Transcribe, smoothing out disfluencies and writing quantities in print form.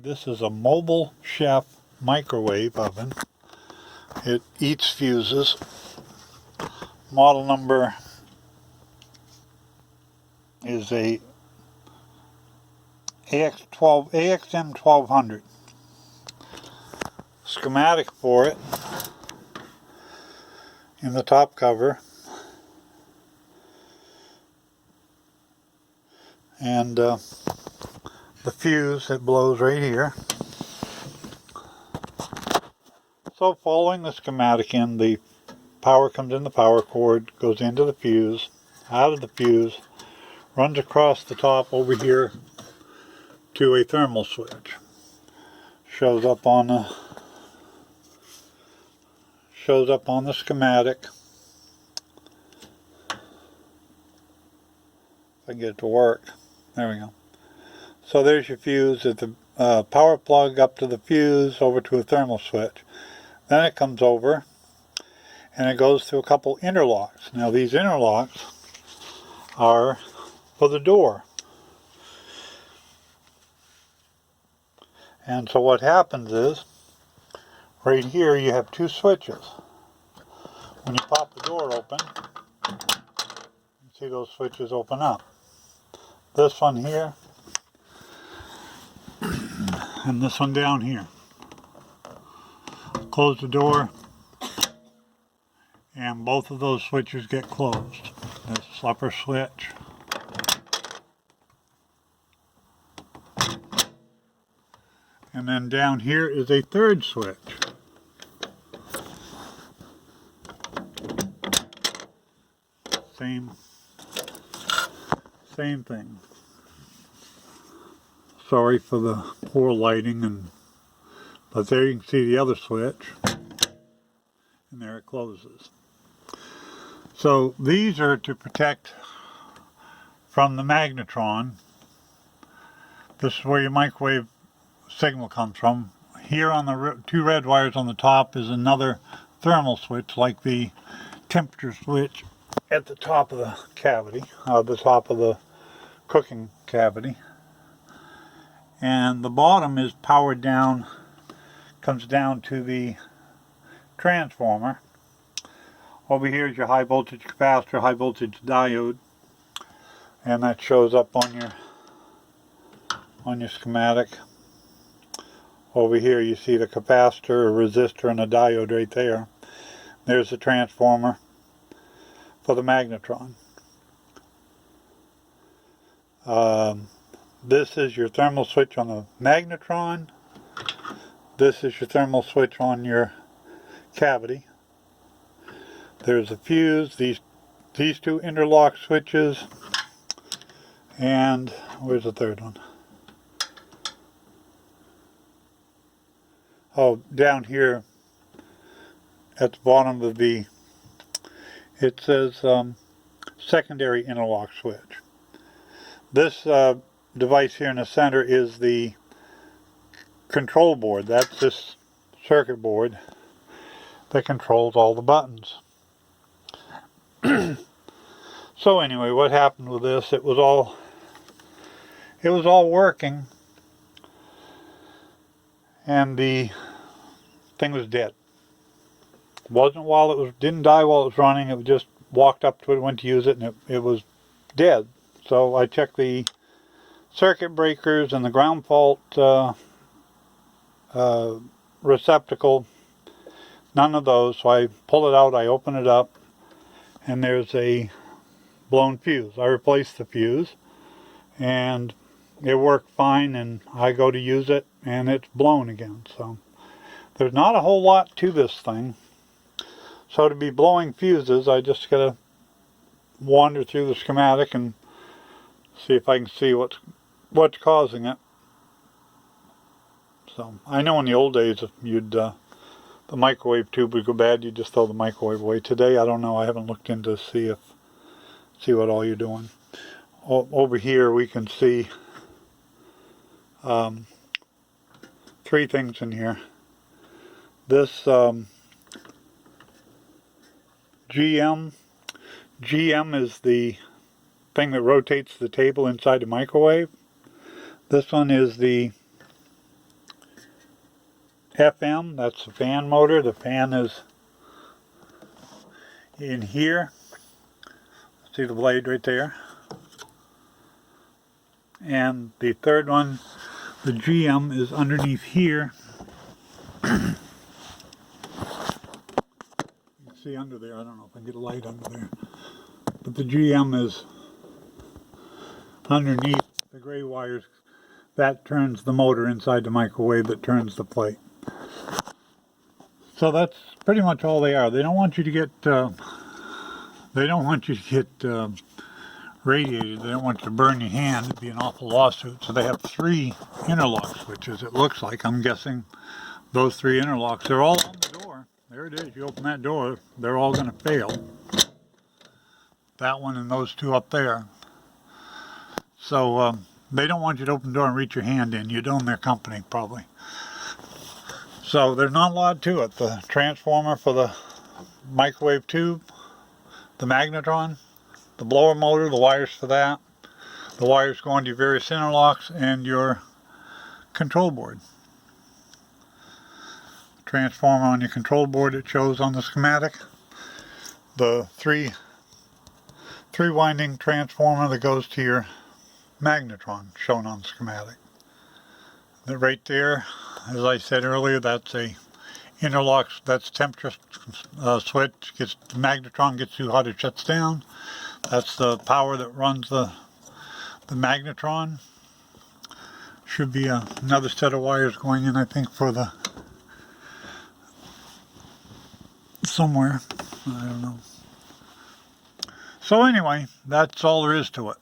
This is a Mobil Chef microwave oven. It eats fuses. Model number is a AXM-1200. Schematic for it in the top cover, and the fuse that blows right here. So following the schematic in, the power comes in the power cord, goes into the fuse, out of the fuse, runs across the top over here to a thermal switch. Shows up on the schematic. If I can get it to work. There we go. So there's your fuse at the power plug, up to the fuse, over to a thermal switch. Then it comes over and it goes through a couple interlocks. Now these interlocks are for the door. And so what happens is, right here you have two switches. When you pop the door open, you see those switches open up. This one here, and this one down here. Close the door, and both of those switches get closed. This upper switch. And then down here is a third switch. Same thing. Sorry for the poor lighting, but there you can see the other switch, and there it closes. So these are to protect from the magnetron. This is where your microwave signal comes from. Here on the two red wires on the top is another thermal switch, like the temperature switch at the top of the cavity, the top of the cooking cavity. And the bottom is powered down, comes down to the transformer. Over here is your high voltage capacitor, high voltage diode, and that shows up on your schematic. Over here you see the capacitor, a resistor, and a diode right there. There's the transformer for the magnetron. This is your thermal switch on the magnetron. This is your thermal switch on your cavity. There's a fuse, these two interlock switches, and where's the third one? Oh, down here at the bottom of it says secondary interlock switch. This device here in the center is the control board. That's this circuit board that controls all the buttons. So anyway, what happened with this? It was all working, and the thing was dead. Didn't die while it was running. It just walked up to it, went to use it, and it was dead. So I checked the circuit breakers and the ground fault receptacle. None of those. So I pull it out, I open it up, and there's a blown fuse. I replaced the fuse, and it worked fine, and I go to use it, and it's blown again. So there's not a whole lot to this thing. So to be blowing fuses, I just gotta wander through the schematic and see if I can see what's causing it. So I know in the old days, if the microwave tube would go bad, you'd just throw the microwave away. Today, I don't know. I haven't looked into see what all you're doing. Over here, we can see three things in here. This GM is the thing that rotates the table inside the microwave. This one is the FM, that's the fan motor. The fan is in here. See the blade right there. And the third one, the GM, is underneath here. You can see under there. I don't know if I can get a light under there. But the GM is underneath the gray wires. That turns the motor inside the microwave that turns the plate. So that's pretty much all they are. They don't want you to get radiated. They don't want you to burn your hand. It'd be an awful lawsuit. So they have 3 interlock switches, it looks like. I'm guessing those 3 interlocks, they're all on the door. There it is. You open that door, they're all going to fail. That one and those 2 up there. So they don't want you to open the door and reach your hand in. You'd own their company, probably. So there's not a lot to it. The transformer for the microwave tube, the magnetron, the blower motor, the wires for that, the wires going to your various interlocks, and your control board. Transformer on your control board, it shows on the schematic. The three winding transformer that goes to your magnetron, shown on the schematic. Right there, as I said earlier, that's a interlocks, that's temperature switch. The magnetron gets too hot, it shuts down. That's the power that runs the magnetron. Should be another set of wires going in, I think, for the somewhere. I don't know. So anyway, that's all there is to it.